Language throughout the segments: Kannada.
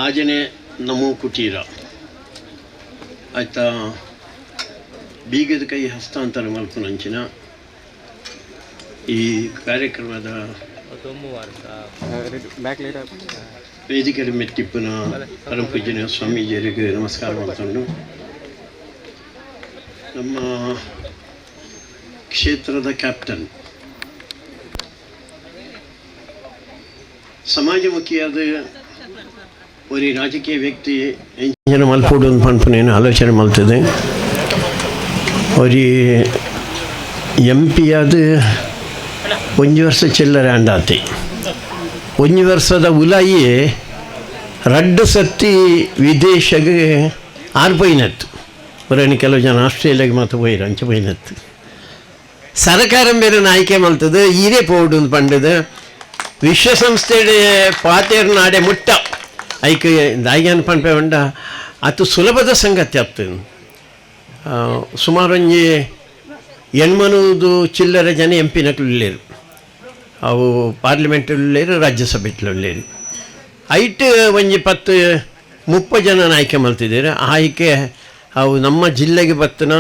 ಆಜನೆ ನಮೋ ಕುಟೀರ ಆಯ್ತಾ ಬೀಗದ ಕೈ ಹಸ್ತಾಂತರ ಮಲ್ಪುನಂಚಿನ ಈ ಕಾರ್ಯಕ್ರಮದ ವೇದಿಕೆ ಮೆಟ್ಟಿಪ್ಪನ ಪರಮ ಪೂಜ್ಯನ ಸ್ವಾಮೀಜಿಯವರಿಗೆ ನಮಸ್ಕಾರ ಮಾಡ್ಕೊಂಡು ನಮ್ಮ ಕ್ಷೇತ್ರದ ಕ್ಯಾಪ್ಟನ್ ಸಮಾಜಮುಖಿಯಾದ ಒಂದು ರಾಜಕೀಯ ವ್ಯಕ್ತಿ ಎಂಜಿನ ಮಲ್ಪೋಡು ಅಂತ ಪನ್ಪನೇನು ಆಲೋಚನೆ ಮಾಡ್ತದೆ ഒരു എം പി അത് 1 ವರ್ಷ ಚಿಲ್ಲರೆ ಅಂಡಾತಿ 1 ವರ್ಷದ ಉಲಾಯಿ 2 ಸತಿ ವಿದೇಶಗೆ ಆರ್ಪೋಯಿನತ್ತು ಬರೀ ಕೆಲವು ಜನ ಆಸ್ಟ್ರೇಲಿಯಾಗೆ ಮಾತ್ರ ಹೋಯ್ರು ಅಂಚೆ ಹೋಯ್ನತ್ತು ಸರ್ಕಾರ ಬೇರೆ ಆಯ್ಕೆ ಮಾಡ್ತದೆ ಈರೇ ಪೋಡು ಅಂತ ಪಂಡದು ವಿಶ್ವಸಂಸ್ಥೆ ಪಾತೇರು ನಾಡೆ ಮುಟ್ಟ ಐಕೆ ದಾಯ್ಯಾನ ಪಂಪೆ ಉಂಡ ಅದು ಸುಲಭದ ಸಂಗತಿ ಆಗ್ತದೆ ಸುಮಾರು ಒಂಜಿ 80 ಚಿಲ್ಲರೆ ಜನ ಎಂ ಪಿನಕ್ಲೇರು ಅವು ಪಾರ್ಲಿಮೆಂಟಲ್ಲೇರು ರಾಜ್ಯಸಭೆಟ್ಲೇರು ಐಟ್ ಒಂಜಿ 10-30 ಜನ ಆಯ್ಕೆ ಮಾಡ್ತಿದ್ದಾರೆ ಆಯ್ಕೆ ಅವು ನಮ್ಮ ಜಿಲ್ಲೆಗೆ ಬತ್ತನ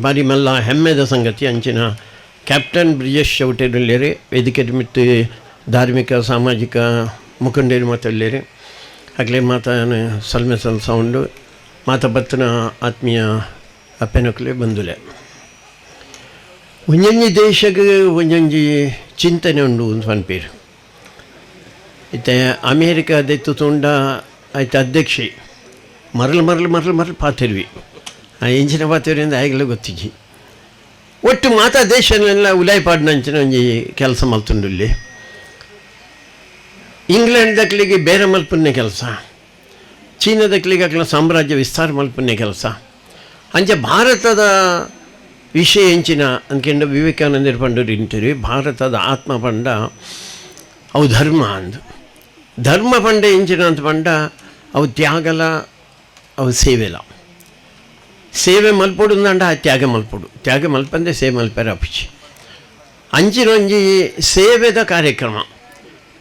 ಬಾರಿ ಮಲ್ಲ ಹೆಮ್ಮೆದ ಸಂಗತಿ ಅಂಚಿನ ಕ್ಯಾಪ್ಟನ್ ಬ್ರಿಜೇಶ್ ಚೌಟೇರಲ್ಲೇರಿ ವೇದಿಕೆ ಮಿತ್ತು ಧಾರ್ಮಿಕ ಸಾಮಾಜಿಕ ಮುಖಂಡರು ಮಾತಲ್ಲೇರಿ ಆಗಲೇ ಮಾತಾನ ಸಲ್ಮೆ ಸೌಂಡು ಮಾತ ಬತ್ತನ ಆತ್ಮೀಯ ಅಪ್ಪೆನಕ್ಲೆ ಬಂದುಲೆ ಒಂಜೊಂಜಿ ದೇಶಕ್ಕೆ ಒಂಜೊಂಜಿ ಚಿಂತನೆ ಉಂಡು ಅಂತ ಅನ್ಪೇರು ಇತ್ತೆ ಅಮೇರಿಕಾದೆತ್ತು ತುಂಡ ಆಯ್ತು ಅಧ್ಯಕ್ಷೆ ಮರಳು ಪಾತಿರ್ವಿ ಆ ಎಂಚಿನ ಪಾತಿರಿಂದ ಆಗಲೇ ಗೊತ್ತಿಜ್ಜಿ ಒಟ್ಟು ಮಾತಾ ದೇಶನೆಲ್ಲ ಉಲಾಯ್ಪಾಡ್ನಂಚಿನ ಒಂಜಿ ಕೆಲಸ ಮಲ್ತುಂಡು ಇಲ್ಲಿ ಇಂಗ್ಲೆಂಡ್ ದಕ್ಲಿಗೆ ಬೇರೆ ಮಲ್ಪನ್ನೇ ಕೆಲಸ ಚೀನಾದಕ್ಲಿಗೆ ಅಕ್ಲ ಸಾಮ್ರಾಜ್ಯ ವಿಸ್ತಾರ ಮಲ್ಪನ್ನೇ ಕೆಲಸ ಅಂಚೆ ಭಾರತದ ವಿಷಯ ಹೆಂಚಿನ ಅಂದ್ಕೊಂಡು ವಿವೇಕಾನಂದರು ಪಂಡರು ಇಂಟಿರಿ ಭಾರತದ ಆತ್ಮ ಪಂಡ ಅವು ಧರ್ಮ ಅಂದು ಧರ್ಮ ಪಂಡ ಹೆಂಚಿನ ಅಂತ ಪಂಡ ಅವು ತ್ಯಾಗಲ ಅವು ಸೇವೆಲ ಸೇವೆ ಮಲ್ಪೊಡು ಅಂಡ ತ್ಯಾಗ ಮಲ್ಪಂದೆ ಸೇವೆ ಮಲ್ಪರ ಅಪಿಚಿ ಅಂಚಿನೊಂಜಿ ಸೇವೆದ ಕಾರ್ಯಕ್ರಮ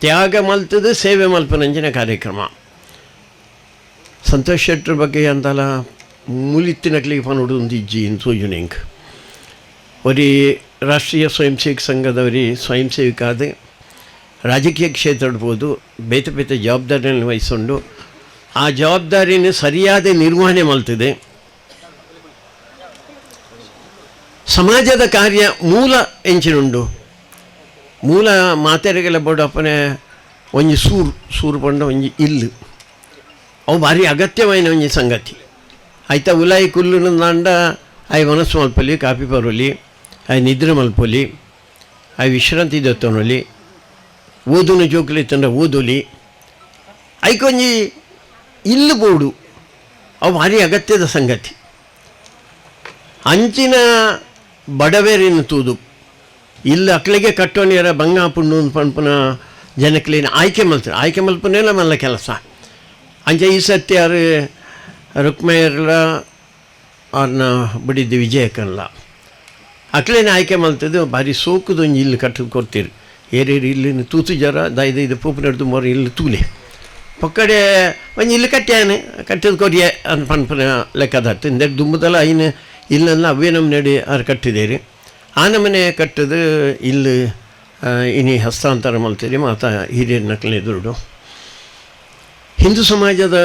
ತ್ಯಾಗ ಮಲ್ತದು ಸೇವೆ ಮಲ್ಪನಂಚಿನ ಕಾರ್ಯಕ್ರಮ ಸಂತೋಷ್ ಶೆಟ್ಟರ್ ಬಗ್ಗೆ ಅಂತಲ್ಲ ಮುಲಿತ್ತಿನಕ್ಲಿಗೆ ಪನೋಡು ಒಂದು ಇಜ್ಜಿ ಅಂತ ಸೋಜುನೆಂಗೆ ഒരു ರಾಷ್ಟ್ರೀಯ ಸ್ವಯಂ ಸೇವಕ ಸಂಘದವರಿ ಸ್ವಯಂ ಸೇವಕ ಆದ ರಾಜಕೀಯ ಕ್ಷೇತ್ರದ ಹೋದು ಬೇತೆ ಜವಾಬ್ದಾರಿಯನ್ನು ವಹಿಸ್ಕೊಂಡು ಆ ಜವಾಬ್ದಾರಿನ ಸರಿಯಾದ ನಿರ್ವಹಣೆ ಮಾಡ್ತಿದೆ ಸಮಾಜದ ಕಾರ್ಯ ಮೂಲ ಎಂಚಿನುಂಡು ಮೂಲ ಮಾತೆರೆಗೆಲ್ಲ ಬೋಡಪ್ಪನೆ ಒಂಜಿ ಸೂರು ಪಂಡ ಒಂಜಿ ಇಲ್ಲು ಅವು ಭಾರಿ ಅಗತ್ಯమైన ಒಂಜಿ ಸಂಗತಿ ಆಯ್ತಾ ಉಲಾಯಿ ಕುಲ್ಲು ದಾಂಡ ಅವು ಮನಸ್ಸು ಮಲ್ಪೊಲಿ ಕಾಪಿ ಪರೋಲಿ ಅವು ನಿದ್ರೆ ಮಲ್ಪೊಲಿ ಅವು ವಿಶ್ರಾಂತಿ ದತ್ತೊನೊಲಿ ಓದುನ ಜೋಕುಲಿ ತಂಡ ಓದೊಲಿ ಐಕೊಂಜಿ ಇಲ್ಲು ಬೋಡು ಅವು ಭಾರಿ ಅಗತ್ಯದ ಸಂಗತಿ ಅಂಚಿನ ಬಡವೇರಿನ ತೂದು ಇಲ್ಲಿ ಅಕ್ಳಿಗೆ ಕಟ್ಟೋನಿಯರ ಬಂಗ ಪುಣ್ಣು ಪಂಪನ ಜನಕ್ಲೇನು ಆಯ್ಕೆ ಮಲ್ಪನೆಲ್ಲ ಮಲ್ಲ ಕೆಲಸ ಅಂಚೆ ಈ ಸತ್ಯ ಯಾರು ರುಕ್ಮಯ್ಯರ್ಲ ಅವ್ರನ್ನ ಬಿಡಿದ್ದು ವಿಜಯಕ್ಕಲ್ಲ ಅಕ್ಲೇನೆ ಆಯ್ಕೆ ಮಲ್ತದ್ದು ಭಾರಿ ಸೋಕುದೊಂದು ಇಲ್ಲಿ ಕಟ್ಟು ಕೊಡ್ತೀರಿ ಏರೇರಿ ಇಲ್ಲಿನ ತೂತು ಜರ ಇದು ಪೂಪು ನಡೆದು ಮೊರ ಇಲ್ಲಿ ತೂಲೆ ಪಕ್ಕಡೆ ಒಂದು ಇಲ್ಲಿ ಕಟ್ಟಿದ ಕೊರಿಯೆ ಅಂತ ಪನ್ಪನ ಲೆಕ್ಕದತ್ತು ಇಂದೆರಡು ದುಂಬದಲ್ಲ ಐನು ಇಲ್ಲೆಲ್ಲ ಅವೇ ನಮ್ಮ ನಡಿ ಅವ್ರು ಕಟ್ಟಿದೇರಿ ಆ ನಮ್ಮನೆ ಕಟ್ಟದು ಇಲ್ಲಿ ಇನಿ ಹಸ್ತಾಂತರ ಮಲ್ತೀರಿ ಮಾತಾ ಹಿರಿಯರ ನಕಲೇ ದುಡ್ಡು ಹಿಂದೂ ಸಮಾಜದ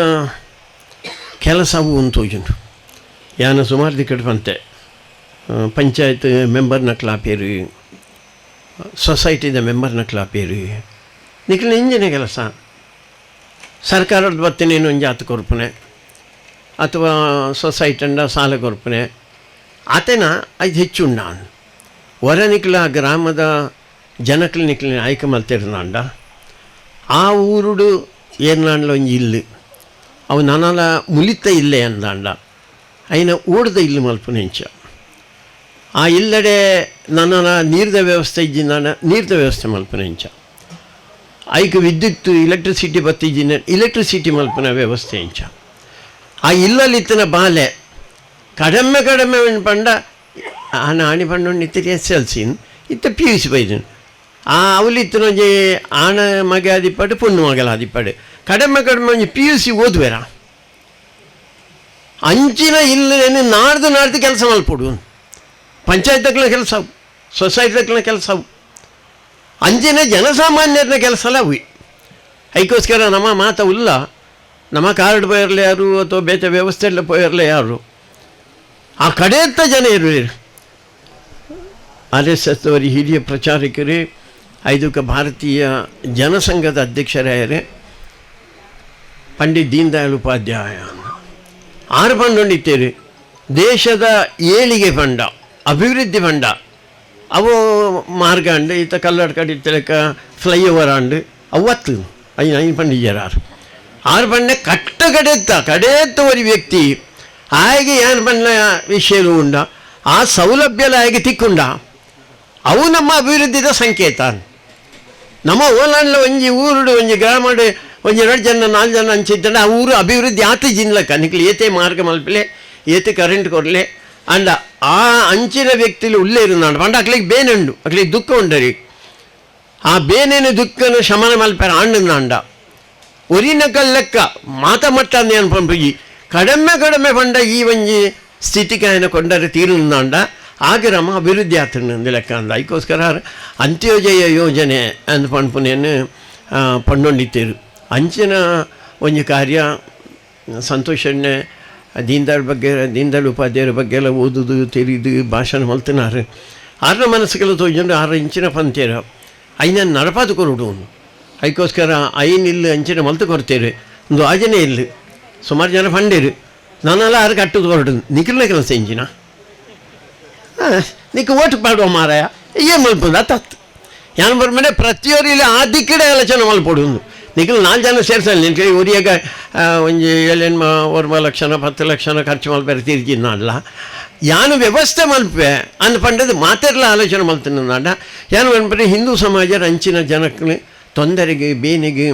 ಕೆಲಸವು ಅಂತೋಜುಂಡು ಯಾನ ಸುಮಾರು ದಿಕ್ಕಟ್ಟು ಬಂತೆ ಪಂಚಾಯತ್ ಮೆಂಬರ್ನ ಕ್ಲಾಪೇರಿ ಸೊಸೈಟಿದ ಮೆಂಬರ್ನ ಕ್ಲಾಪೇರಿ ನಿಖಿಲ ಇಂಜಿನ ಕೆಲಸ ಸರ್ಕಾರದ ಬತ್ತನೇನು ಒಂಜಿ ಆತ ಕೊರ್ಪನೆ ಅಥವಾ ಸೊಸೈಟಂಡ ಸಾಲ ಕೊರ್ಪನೆ ಆತನ ಅದು ಹೆಚ್ಚುಂಡ ಹೊರ ನಿಕ್ಲ ಗ್ರಾಮದ ಜನಕ್ಲು ನಿಕ್ಲಿನ ಆಯ್ಕೆ ಮಲ್ತಿರ್ನಾಂಡ ಆ ಊರುಡು ಏನಾಂಡ್ಲ ಒಂಜಿ ಇಲ್ಲು ಅವು ನನ್ನಲ ಮುಲಿತ ಇಲ್ಲೇ ಅಂದಾಂಡ అయిన ಊಡ್ದ ಇಲ್ಲು ಮಲ್ಪನೆಂಚ ಆ ಇಲ್ಲಡೆ ನನ್ನ ನೀರ್ದ ವ್ಯವಸ್ಥೆ ಇಜ್ಜಿನ ನೀರ್ದ ವ್ಯವಸ್ಥೆ ಮಲ್ಪನೆಂಚ ಐಕ್ ವಿದ್ಯುತ್ ಎಲೆಕ್ಟ್ರಿಸಿಟಿ ಬತ್ತಿಜ್ಜಿನ ಎಲೆಕ್ಟ್ರಿಸಿಟಿ ಮಲ್ಪನ ವ್ಯವಸ್ಥೆ ಇಂಚ ಆ ಇಲ್ಲಲ್ಲಿತ್ತಿನ ಬಾಲೆ ಕಡಿಮೆ ಪಂಡ ಆನ ಆಣಿ ಪಂಡು ಇತ್ತಿರಿ SLC ಇತ್ತ PUC ಬೈದನು ಆ ಅವಲಿತ್ತಿನೊಂಜಿ ಆಣ ಮಗ ಆದಿಪ್ಪಡು ಪುಣ್ಣು ಮಗಲ ಆದಿಪ್ಪಡು ಕಡಿಮೆ ಒಂಜಿ PUC ಓದುವೆರ ಅಂಚಿನ ಇಲ್ಲೇನು ನಾಡ್ದು ಕೆಲಸ ಮಲ್ಪೊಡು ಪಂಚಾಯತ್ಗಳ ಕೆಲಸ ಅವು ಸೊಸೈಟಿಗಳ ಕೆಲಸ ಅವು ಅಂಚಿನ ಜನಸಾಮಾನ್ಯರನ್ನ ಕೆಲಸ ಅಲ್ಲ ಅವು ಅದಕ್ಕೋಸ್ಕರ ನಮ್ಮ ಮಾತ ಉಲ್ಲ ನಮ್ಮ ಕಾರ್ಡ್ ಪೋಯರ್ಲೆ ಯಾರು ಅಥವಾ ಬೇತೆ ವ್ಯವಸ್ಥೆ ಎಲ್ಲ ಪೋಯರ್ಲೆ ಯಾರು ಆ ಕಡೆಯತ್ತ ಜನ ಇರುವರು RSS ಅವರ ಹಿರಿಯ ಪ್ರಚಾರಕರೇ ಐದಕ್ಕೆ ಭಾರತೀಯ ಜನಸಂಘದ ಅಧ್ಯಕ್ಷರಾಯರೇ ಪಂಡಿತ್ ದೀನ್ ದಯಾಳ್ ಉಪಾಧ್ಯಾಯ 6 ಫಂಡ್ ಹೊಂದಿತ್ತೇವೆ ದೇಶದ ಏಳಿಗೆ ಫಂಡ ಅಭಿವೃದ್ಧಿ ಫಂಡ ಅವು ಮಾರ್ಗ ಅಂಡು ಈತ ಕಲ್ಲಡ್ ಕಡೆ ತಿಳಕ ಫ್ಲೈಓವರ್ ಅಂಡು ಅವತ್ತು ಐದು ಪಂಡಿಜರು 6 ಫಂಡೆ ಕಡೆಯತ್ತ ಒಂದು ವ್ಯಕ್ತಿ ಹಾಗೆ ಏನು ಪಂಡ ವಿಷಯ ಉಂಡ ಆ ಸೌಲಭ್ಯಲ ಹಾಗೆ ತಿಕ್ಕುಂಡ ಅವು ನಮ್ಮ ಅಭಿವೃದ್ಧಿದ ಸಂಕೇತ ನಮ್ಮ ಓಲಾಂಡ್ಲ ಒಂಜಿ ಊರುಡು ಒಂಜಿ ಗ್ರಾಮಡು ಒಂಜಿ 2 ಜನ 4 ಜನ ಹಂಚಿದ್ದ ಆ ಊರು ಅಭಿವೃದ್ಧಿ ಆತ ಜಿನ್ಲಕ್ಕ ನಿಕ್ಲಿ ಏತೆ ಮಾರ್ಗ ಮಲ್ಪಲೆ ಏತೆ ಕರೆಂಟ್ ಕೊರಲೆ ಅಂಡ ಆ ಅಂಚಿನ ವ್ಯಕ್ತಿಲಿ ಉಳ್ಳೇ ಇರುನಾಡು ಪಂಡ ಅಕ್ಲಿಗೆ ಬೇನೆ ಉಂಡು ಅಕ್ಲಿಗೆ ದುಃಖ ಉಂಡರಿ ಆ ಬೇನೇನು ದುಃಖನ ಶಮನ ಮಲ್ಪಾರ ಆಂಡ ಅಂಡ ಒರಿನ ಕಲ್ಲಕ್ಕ ಮಾತ ಮಟ್ಟ ಏನು ಪಂಪಿ ಕಡಿಮೆ ಪಂಡ ಈ ಒಂಜಿ ಸ್ಥಿತಿಕಾಯನ ಕೊಂಡರೆ ತೀರುಂದಾಂಡ ಆಗ ನಮ್ಮ ಅಭಿವೃದ್ಧಿ ಆತಂದು ಲೆಕ್ಕ ಅಂದ ಅದಕ್ಕೋಸ್ಕರ ಅಂತ್ಯೋದಯ ಯೋಜನೆ ಅಂದು ಪಂಪುನೇನು ಪಂಡೊಂಡಿತ್ತೇರು ಅಂಚಿನ ಒಂಜಿ ಕಾರ್ಯ ಸಂತೋಷಣ್ಣೆ ದೀನ್ ದಯಾಳ್ ಉಪಾಧ್ಯಾಯರ ಬಗ್ಗೆ ಎಲ್ಲ ಓದುದು ತಿಳಿದು ಭಾಷಣ ಮಲ್ತಿನಾರು ಆರನ ಮನಸ್ಸುಗೆಲ್ಲ ತೋಜಂಡು 6 ಇಂಚಿನ ಪಂತೇರ ಐನ ನಡಪಾದು ಕೊರುಡು ಅದಕ್ಕೋಸ್ಕರ ಐನಿಲ್ಲ ಅಂಚಿನ ಮಲ್ತು ಕೊಡ್ತೇವೆ ಒಂದು ಆಜನೆ ಇಲ್ಲ ಸುಮಾರು ಜನ ಪಂಡೇರು ನಾನೆಲ್ಲ 6 ಕಟ್ಟುದು ಕೊರಡು ನಿಖಿಲ್ನ ಕೆಲಸ ಇಂಚಿನ ನಿಕ್ಕೆ ಓಟ್ ಪಾಡುವ ಮಾರಾಯ ಏನು ಮಲ್ಪುದು ಅತ್ತತ್ತು ಯಾನು ಬರ್ಮೇಲೆ ಪ್ರತಿಯೊರು ಇಲ್ಲಿ ಆ ದಿಕ್ಕಡೆ ಆಲೋಚನೆ ಮಲ್ಪೊಡು ನಿಖಿಲ್ 4 ಜನ ಸೇರ್ಸಲ್ಲ ನಿನ್ನ ಕೈ ಉರಿಯಾಗ ಒಂಜಿ 7 ಲಕ್ಷ 10 ಲಕ್ಷ ಖರ್ಚು ಮಲ್ಪೇರೆ ತಿರ್ಗಿದ್ನಾಡಲ್ಲ ಯಾನು ವ್ಯವಸ್ಥೆ ಮಲ್ಪೆ ಅಂದ ಪಂಡದು ಮಾತೆಲ್ಲ ಆಲೋಚನೆ ಮಲ್ತೀನಿ ನಾಡ ಯಾನು ಅನ್ಪರೆ ಹಿಂದೂ ಸಮಾಜ ಅಂಚಿನ ಜನಕ್ಕೆ ತೊಂದರೆಗೆ ಬೇನೆಗೆ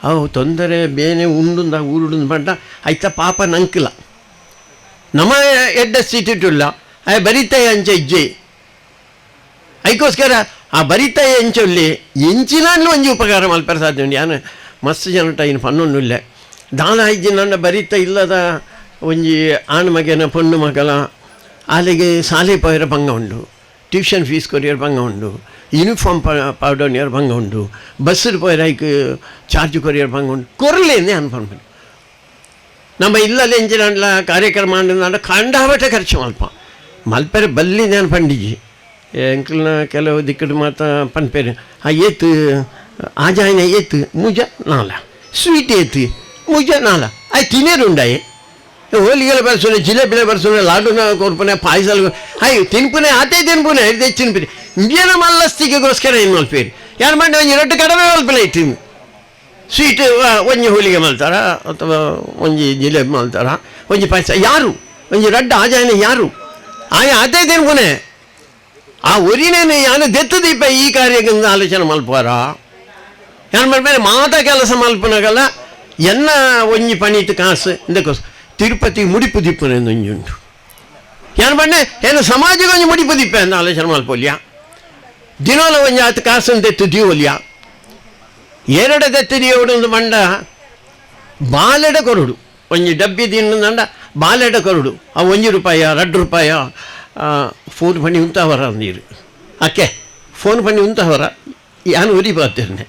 ಅವು ತೊಂದರೆ ಬೇನೆ ಉಂಡುಂದ ಊರುಡು ಪಂಡ ಆಯ್ತ ಪಾಪ ನಂಕಿಲ್ಲ ನಮ್ಮ ಎಡ್ಡ ಸ್ಥಿತಿಟ್ಟಿಲ್ಲ ಬರಿತಾಯ ಅಂಚೆ ಇಜ್ಜೆ ಅದಕ್ಕೋಸ್ಕರ ಆ ಬರಿತಾಯ ಎಂಚಲ್ಲಿ ಎಂಚಿನಲ್ಲೂ ಒಂಜಿ ಉಪಕಾರ ಮಲ್ಪರೆ ಸಾಧ್ಯ ಉಂಟು ಯಾನು ಮಸ್ತ್ ಜನಟ ಇನ್ನು ಪನ್ನೊಂದುಲ್ಲ ದಾನ ಇಜ್ಜಿನ ಬರಿತ ಇಲ್ಲದ ಒಂಜಿ ಆಣ್ ಮಗನ ಪೊಣ್ಣು ಮಗಲ ಅಲ್ಲಿಗೆ ಶಾಲೆ ಪೋಯರ ಭಂಗ ಉಂಡು ಟ್ಯೂಷನ್ ಫೀಸ್ ಕೊರಿಯರ್ ಭಂಗ ಉಂಡು ಯೂನಿಫಾರ್ಮ್ ಪಾಡೋನಿಯರ್ ಭಂಗ ಉಂಡು ಬಸ್ಸು ಪೋಯರ ಐಕ್ ಚಾರ್ಜ್ ಕೊರಿಯರ್ ಭಂಗ ಉಂಡು ಕೊರಲೇನೆ ಅನ್ಪನ್ಪು ನಮ್ಮ ಇಲ್ಲಲ್ಲಿ ಎಂಚಿನ ಕಾರ್ಯಕ್ರಮ ಅಂಡ ಕಂಡಾಬಟ್ಟ ಖರ್ಚು ಮಲ್ಪೆರೆ ಬಲ್ಲಿದೆ ಅನ್ ಪಂಡಿಜಿ ಎಂಕ್ಲನ ಕೆಲವು ದಿಕ್ಕಡು ಮಾತ ಪನ್ಪೇರು ಆ ಏತು ಆಜಾಯನ ಏತು ಮುಜ ನಾಲ ಸ್ವೀಟ್ ಏತು ಮುಜ ನಾಲ ಆಯ್ ತಿನ್ನೇರುಂಡಾಯೆ ಹೋಲಿಗೆಲ್ಲ ಬರ್ಸೋನೆ ಜಿಲೇಬಿಲೆ ಬರ್ಸೋನೆ ಲಾಡುನ ಕೊರ್ಪನೆ ಪಾಯಸಲ್ ಆಯ್ ತಿನ್ಪುನೆ ಆತೇ ತಿನ್ಪುನೆ ಹೆಚ್ಚಿನ ಇಂಡಿಯನ ಮಲ್ಲಸ್ತಿಗೆಗೋಸ್ಕರ ಏನು ಮಲ್ಪೇರಿ ಯಾರು ಮಾಡಿ ಒಂಜಿ 2 ಕಡಿಮೆ ಮಲ್ಪಲೆ ಇಟ್ಟು ಸ್ವೀಟ್ ಒಂಜಿ ಹೋಲಿಗೆ ಮಲ್ತಾರ ಅಥವಾ ಒಂಜಿ ಜಿಲೇಬಿ ಮಲ್ತಾರ ಒಂಜಿ ಪಾಯಸ ಯಾರು ಒಂಜಿ 2 ಆಜಾಯನ ಯಾರು ಆತೇ ತಿನ್ಪುನೆ ಆ ಒರಿನೇನು ಯಾನು ದೆತ್ತು ದೀಪ ಈ ಕಾರ್ಯಕ್ಕಿಂತ ಆಲೋಚನೆ ಮಲ್ಪಾರ ಯಾರು ಮಾಡ್ಬೇರೆ ಮಾತ ಕೆಲಸ ಮಲ್ಪನಾಗಲ್ಲ ಎನ್ನ ಒಂಜಿ ಪಣಿತು ಕಾಸು ಇಂದಕ್ಕೋಸ್ ತಿರುಪತಿ ಮುಡಿಪು ದಿಪ್ಪನೆ ಒಂಜಿ ಉಂಟು ಯಾರು ಬಣ್ಣೆ ಏನು ಸಮಾಜಕ್ಕೆ ಒಂಜಿ ಮುಡಿಪು ದಿಪ್ಪೆ ಅಂತ ಆಲೋಚನೆ ಮಲ್ಪೋಲ್ಯ ದಿನೋಲ ಒಂಜಿ 10 ಕಾಸನ್ನು ತೆತ್ತು ದೀವಲ್ಯ 2 ತೆತ್ತು ದೀವಡು ಮಂಡ ಬಾಲೆಡ ಕೊರಡು ಒಂಜಿ ಡಬ್ಬಿ ದಿನದಂಡ ಬಾಲೆಡ ಕೊರಡು ಆ 1 ರೂಪಾಯಿ 2 ರೂಪಾಯಿ ಫೋನ್ ಪಣಿ ಉಂತವರ ನೀರು ಅಕ್ಕೆ ಫೋನ್ ಪಣಿ ಉಂತವರ ಯಾನು ಉರಿ ಬಾರ್ತೇನೆ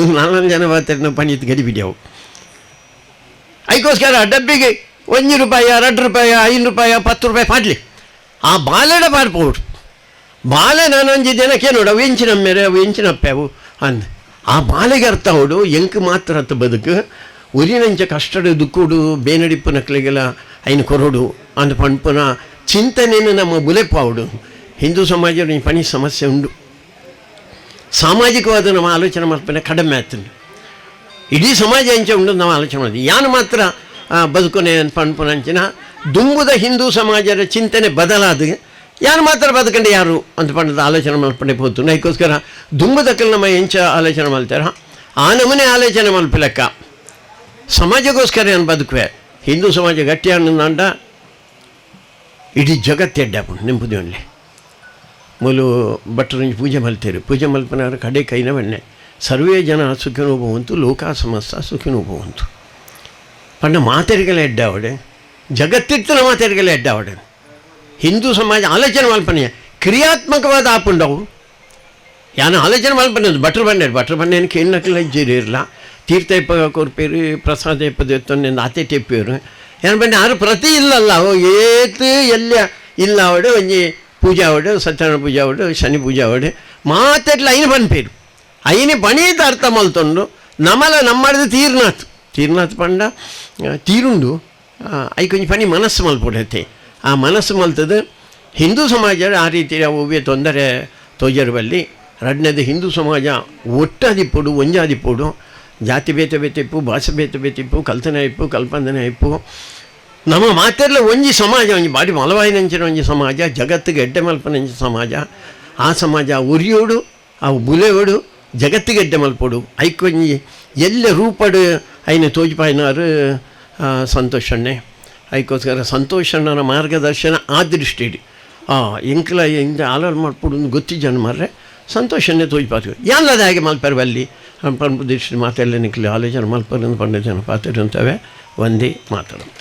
4 ಜನ ಬಾರ್ತೇನೆ ಪಣಿತು ಗಡಿಬಿಡಿಯವು ಅದಕ್ಕೋಸ್ಕರ ಡಬ್ಬಿಗೆ 1 ರೂಪಾಯಿ 2 ರೂಪಾಯಿ 5 ರೂಪಾಯಿ 10 ರೂಪಾಯಿ ಪಾಡ್ಲಿ ಆ ಬಾಲೆಡ ಪಾಡ್ಬೋದು ಬಾಲೆ ನಾನೊಂಜಿ ದಿನಕ್ಕೆ ನೋಡು ಅವು ಎಂಚಿನ ಮೇರೆ ಅವು ಎಂಚಿನಪ್ಪೆವು ಅಂದ ಆ ಬಾಲೆಗೆ ಅರ್ಥ ಅವಡು ಎಂಕ್ ಮಾತ್ರ ಅತ್ತ ಬದುಕು ಉರಿನಂಚ ಕಷ್ಟಡು ದುಕ್ಕುಡು ಬೇನಡಿಪ್ಪು ನಕ್ಲಿಗೆಲ್ಲ ಐನು ಕೊರಡು ಅಂದ ಪಣ್ಪುನ ಚಿಂತನೆಯನ್ನು ನಮ್ಮ ಬುಲೆಪಾವುಡು ಹಿಂದೂ ಸಮಾಜದ ಪಣಿ ಸಮಸ್ಯೆ ಉಂಡು ಸಾಮಾಜಿಕವಾದ ನಮ್ಮ ಆಲೋಚನೆ ಮಾಡ್ತಾನೆ ಕಡಿಮೆ ಆಗ್ತದೆ ಇಡೀ ಸಮಾಜ ಅಂಚೆ ಉಂಡು ನಾವು ಆಲೋಚನೆ ಮಾಡಿದ್ವಿ ಯಾನು ಮಾತ್ರ ಬದುಕೊನೆ ಪಣ್ಪುನಂಚಿನ ದುಂಬುದ ಹಿಂದೂ ಸಮಾಜದ ಚಿಂತನೆ ಬದಲಾದ ಯಾರು ಮಾತ್ರ ಬದುಕಂಡು ಯಾರು ಅಂತ ಪಂಡದ ಆಲೋಚನೆ ಮಾಡ್ಕೊಂಡೆ ಹೋತು ಅದಕ್ಕೋಸ್ಕರ ದುಂಬದಕ್ಕಲ್ಲಿ ನಮ್ಮ ಎಂಚ ಆಲೋಚನೆ ಮಾಡ್ತಾರ ಆ ನಮೂನೆ ಆಲೋಚನೆ ಮಲ್ಪಲೆಕ್ಕ ಸಮಾಜಕ್ಕೋಸ್ಕರ ಏನು ಬದುಕುವೆ ಹಿಂದೂ ಸಮಾಜ ಗಟ್ಟಿ ಅನ್ನಂಡ ಇಡೀ ಜಗತ್ತೆಡ್ಡಾಪು ನೆಂಪುದಿ ಒಳ್ಳೆ ಮೂಲು ಭಟ್ರು ಪೂಜೆ ಮಲ್ತೇರು ಪೂಜೆ ಮಲ್ಪನವ್ರ ಕಡೆ ಕೈನ ಬಣ್ಣೆ ಸರ್ವೇ ಜನ ಸುಖಿನೋ ಭವಂತು ಲೋಕ ಸಮಸ್ತ ಸುಖಿನೋ ಭವಂತು ಪಂಡ ಮಾತೆರಿಗೆಲ್ಲ ಎಡ್ಡಾವಡೆ ಜಗತ್ತಿತ್ತಿನ ಮಾತೆರಿಗೆಲ್ಲ ಎಡ್ಡಾವಡೆ ಹಿಂದೂ ಸಮಾಜ ಆಲೋಚನೆ ಮಲ್ಪನೆ ಕ್ರಿಯಾತ್ಮಕವಾದ ಆಪುಂಡವು ಯಾನು ಆಲೋಚನೆ ಮಲ್ಪನೆ ಭಟ್ರು ಬಂಡೇನು ಕೇಳಕ್ಕೆಲ್ಲ ಇಜ್ಜಿರಿ ಇರಲ್ಲ ತೀರ್ಥ ಇಪ್ಪ ಕೊರ್ಪೇರು ಪ್ರಸಾದ ಇಪ್ಪದು ಎತ್ತೊಂದು ಆತೆ ಟೆಪ್ಪೇರು ಏನು ಬಂದು ಯಾರು ಪ್ರತಿ ಇಲ್ಲಲ್ಲ ಏತು ಎಲ್ಲ ಇಲ್ಲ ಅವಡು ಒಂಜಿ ಪೂಜಾ ಅವಡು ಸತ್ಯನಾರಾಯಣ ಪೂಜಾ ಅವಡು ಶನಿ ಪೂಜಾ ಅವಡು ಮಾತೆಟ್ಲ ಐನು ಪನ್ಪೇರು ಐನು ಪಣೀತ ಅರ್ಥ ಮಲ್ತೊಂಡು ನಮ್ಮದು ತೀರ್ನಾಥ್ ಪಂಡ ತೀರುಂಡು ಐ ಕೊಂಚ ಪನಿ ಮನಸ್ಸು ಮಲ್ಪೊಡತ್ತೆ ಆ ಮನಸ್ಸು ಮಲ್ತದು ಹಿಂದೂ ಸಮಾಜ ಆ ರೀತಿ ಒವ್ವೆ ತೊಂದರೆ ತೋಜರು ಬಲ್ಲಿ ರಡ್ನದು ಹಿಂದೂ ಸಮಾಜ ಒಟ್ಟಾದಿಪ್ಪುಡು ಒಂಜಾದಿಪ್ಪುಡು ಜಾತಿ ಬೇತೆ ಬೇತಿಪ್ಪು ಭಾಷೆ ಬೇತೆ ಬೇತಿಪ್ಪು ಕಲ್ತನೆ ಇಪ್ಪು ಕಲ್ಪಂದನೆ ಇಪ್ಪು ನಮ್ಮ ಮಾತೆಲ್ಲ ಒಂಜಿ ಸಮಾಜ ಒಂಜಿ ಬಾಡಿ ಮಲವಾಯಿನಂಚಿನ ಒಂಜಿ ಸಮಾಜ ಜಗತ್ತಿಗೆ ಎಡ್ಡೆ ಮಲ್ಪನಂಚ ಸಮಾಜ ಆ ಸಮಾಜ ಉರಿಯೋಡು ಅವು ಬುಲೆಯೋಡು ಜಗತ್ತಿಗೆ ಎಡ್ಡೆ ಮಲ್ಪೋಡು ಐಕೊಂಜಿ ಎಲ್ಲ ರೂಪಡು ಐನ ತೋಜಿಪಾಯಿನಾರು ಸಂತೋಷಣ್ಣೆ ಐಕೋಸ್ಕರ ಸಂತೋಷಣ್ಣನ ಮಾರ್ಗದರ್ಶನ ಆ ದೃಷ್ಟಿಡಿ ಎಂಕ್ಲ ಹಿಂಗೆ ಆಲೋಚನೆ ಮಾಡ್ಬಿಡು ಗೊತ್ತಿ ಜನ ಮಾರ್ರೆ ಸಂತೋಷನೇ ತೋಜಿಪಾತು ಎಲ್ಲದ ಹಾಗೆ ಮಲ್ಪರು ಬಲ್ಲಿ ದೃಷ್ಟಿ ಮಾತೆಲ್ಲ ನಿಕ್ಲಿ ಆಲೋಚನೆ ಮಲ್ಪರು ಪಂಡ ಜನ ಪಾತ್ರ ಅಂತವೆ ಒಂದೇ ಮಾತಾಡೋದು.